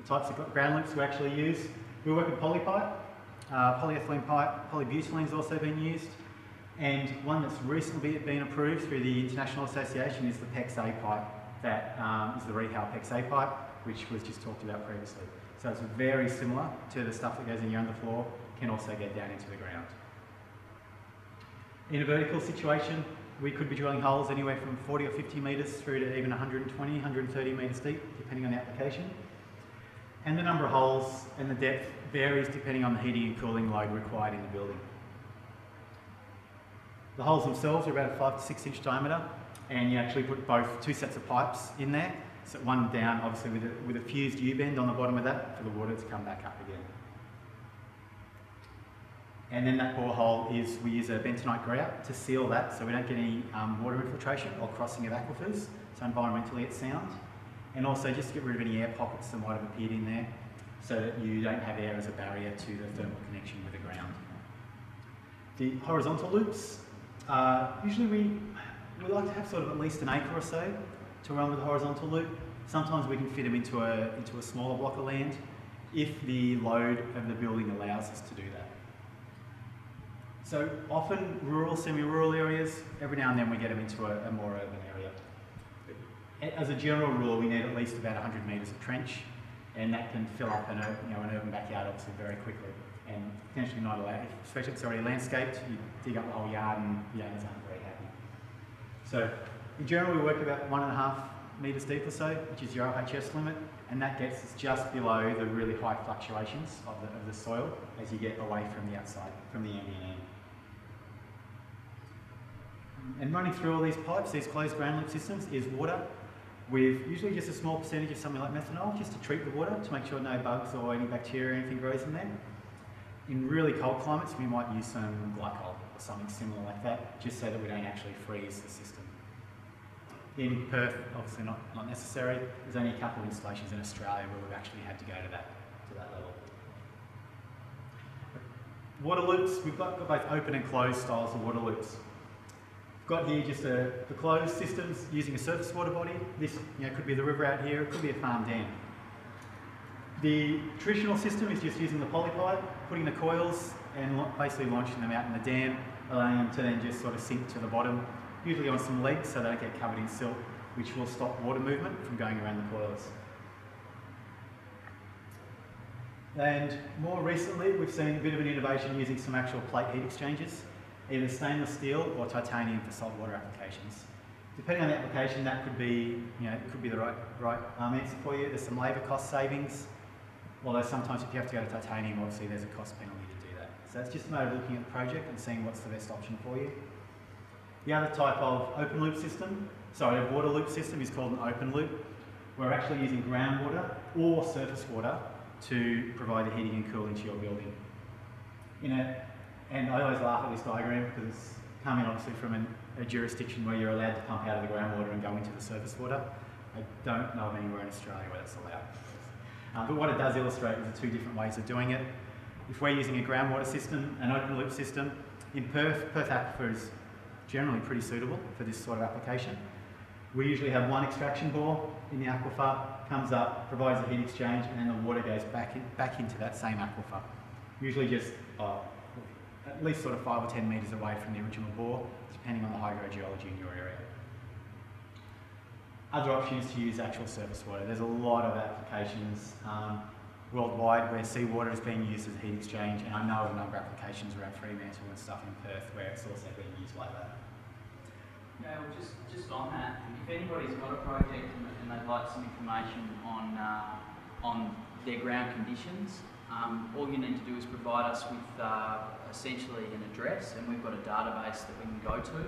the types of ground loops we actually use. We work with polypipe, polyethylene pipe, polybutylene has also been used, and one that's recently been approved through the International Association is the PEX-A pipe, that is the Rehau PEX-A pipe, which was just talked about previously. So it's very similar to the stuff that goes in your underfloor, can also get down into the ground. In a vertical situation, we could be drilling holes anywhere from 40 or 50 metres through to even 120, 130 metres deep, depending on the application. And the number of holes and the depth varies depending on the heating and cooling load required in the building. The holes themselves are about a 5 to 6 inch diameter, and you actually put two sets of pipes in there. So one down, obviously with a fused U-bend on the bottom of that for the water to come back up again. And then that borehole we use a bentonite grout to seal that so we don't get any water infiltration or crossing of aquifers, so environmentally it's sound. And also just to get rid of any air pockets that might have appeared in there so that you don't have air as a barrier to the thermal connection with the ground. The horizontal loops, usually we like to have sort of at least an acre or so to run with a horizontal loop. Sometimes we can fit them into a smaller block of land if the load of the building allows us to do that. So often rural, semi-rural areas, every now and then we get them into a more urban area. As a general rule, we need at least about 100 metres of trench, and that can fill up an urban backyard obviously very quickly, and potentially not allowed, especially if it's already landscaped, you dig up the whole yard and the owners aren't very happy. So in general, we work about 1.5 metres deep or so, which is your RHS limit, and that gets us just below the really high fluctuations of the soil as you get away from the outside, from the ambient air. And running through all these pipes, these closed ground loop systems, is water with usually just a small percentage of something like methanol, just to treat the water to make sure no bugs or any bacteria or anything grows in there. In really cold climates, we might use some glycol or something similar like that, just so that we don't actually freeze the system. In Perth, obviously not necessary. There's only a couple of installations in Australia where we've actually had to go to that level. Water loops, we've got both open and closed styles of water loops. We've got here just the closed systems using a surface water body. This could be the river out here, it could be a farm dam. The traditional system is just using the polypipe, putting the coils and basically launching them out in the dam, allowing them to then just sort of sink to the bottom, usually on some legs so they don't get covered in silt, which will stop water movement from going around the coils. And more recently, we've seen a bit of an innovation using some actual plate heat exchangers, either stainless steel or titanium for saltwater applications. Depending on the application, that could be, it could be the right answer for you. There's some labour cost savings, although sometimes if you have to go to titanium, obviously there's a cost penalty to do that. So it's just a matter of looking at the project and seeing what's the best option for you. The other type of open loop system, a water loop system, is called an open loop. We're actually using groundwater or surface water to provide the heating and cooling to your building. And I always laugh at this diagram because it's coming obviously from a jurisdiction where you're allowed to pump out of the groundwater and go into the surface water. I don't know of anywhere in Australia where that's allowed. But what it does illustrate is the two different ways of doing it. If we're using a groundwater system, an open loop system, in Perth aquifer is generally pretty suitable for this sort of application. We usually have one extraction bore in the aquifer, comes up, provides a heat exchange, and then the water goes back into that same aquifer. Usually just at least sort of 5 or 10 metres away from the original bore, depending on the hydrogeology in your area. Other option is to use actual surface water. There's a lot of applications worldwide where seawater is being used as a heat exchange, and I know of a number of applications around Fremantle and stuff in Perth where it's also being used like that. Yeah, well, just on that, if anybody's got a project and they'd like some information on their ground conditions, all you need to do is provide us with essentially an address, and we've got a database that we can go to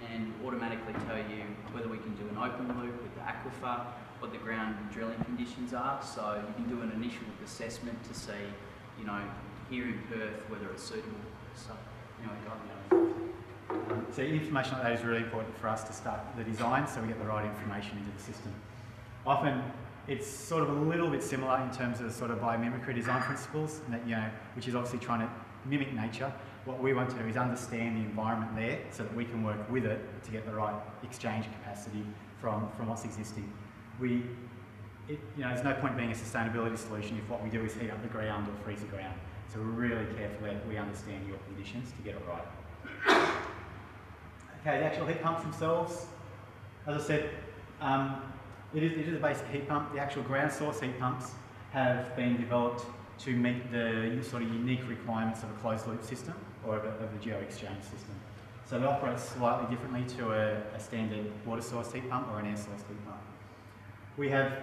and automatically tell you whether we can do an open loop with the aquifer, what the ground drilling conditions are. So you can do an initial assessment to see, here in Perth, whether it's suitable. So anyway, So information like that is really important for us to start the design so we get the right information into the system. Often it's sort of a little bit similar in terms of sort of biomimicry design principles, and that, which is obviously trying to mimic nature. What we want to do is understand the environment there so that we can work with it to get the right exchange capacity from what's existing. there's no point being a sustainability solution if what we do is heat up the ground or freeze the ground. So we're really careful that we understand your conditions to get it right. Okay, the actual heat pumps themselves, as I said, it is a basic heat pump. The actual ground source heat pumps have been developed to meet the sort of unique requirements of a closed loop system or of a geo-exchange system. So they operate slightly differently to a standard water source heat pump or an air source heat pump. We have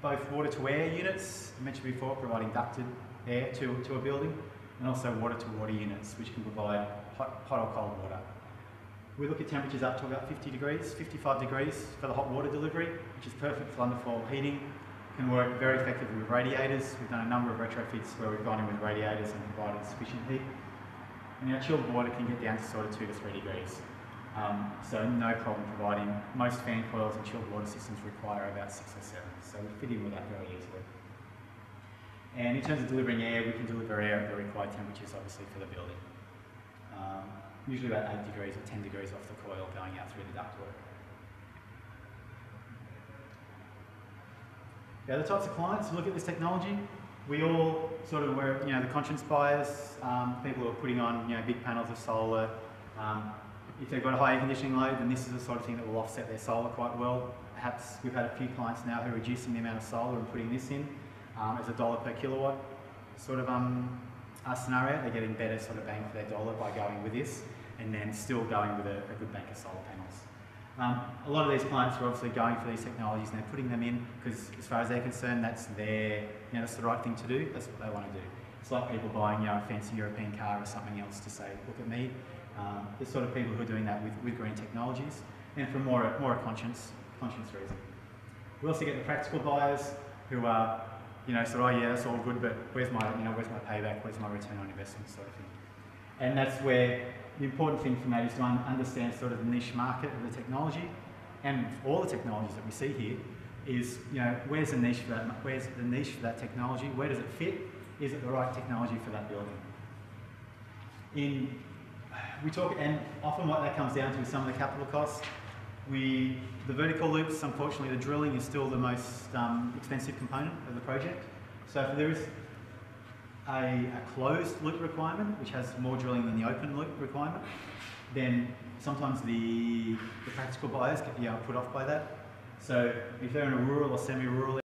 both water to air units, I mentioned before, providing ducted air to a building, and also water to water units, which can provide hot or cold water. We look at temperatures up to about 50 degrees, 55 degrees for the hot water delivery, which is perfect for underfloor heating. Can work very effectively with radiators. We've done a number of retrofits where we've gone in with radiators and provided sufficient heat. And our chilled water can get down to sort of 2 to 3 degrees. So no problem providing. Most fan coils and chilled water systems require about 6 or 7, so we fit in with that very easily. And in terms of delivering air, we can deliver air at the required temperatures, obviously, for the building. Usually about 8 degrees or 10 degrees off the coil going out through the ductwork. The other types of clients who look at this technology, we all sort of were, the conscience buyers, people who are putting on, big panels of solar. If they've got a high air conditioning load, then this is the sort of thing that will offset their solar quite well. Perhaps we've had a few clients now who are reducing the amount of solar and putting this in as $1 per kilowatt sort of scenario. They're getting better sort of bang for their dollar by going with this and then still going with a good bank of solar panels. A lot of these clients are obviously going for these technologies and they're putting them in because as far as they're concerned, that's that's the right thing to do. That's what they want to do. It's like people buying a fancy European car or something else to say, look at me. The sort of people who are doing that with green technologies and for more a conscience reason. We also get the practical buyers who are, sort of, oh yeah, that's all good, but where's my payback, where's my return on investment sort of thing. And that's where the important thing from that is to understand sort of the niche market of the technology and all the technologies that we see here is, where's the niche for that? Where's the niche for that technology? Where does it fit? Is it the right technology for that building? We talk, and often what that comes down to is some of the capital costs. The vertical loops, unfortunately, the drilling is still the most expensive component of the project. So if there is a closed loop requirement, which has more drilling than the open loop requirement, then sometimes the practical buyers get put off by that. So if they're in a rural or semi-rural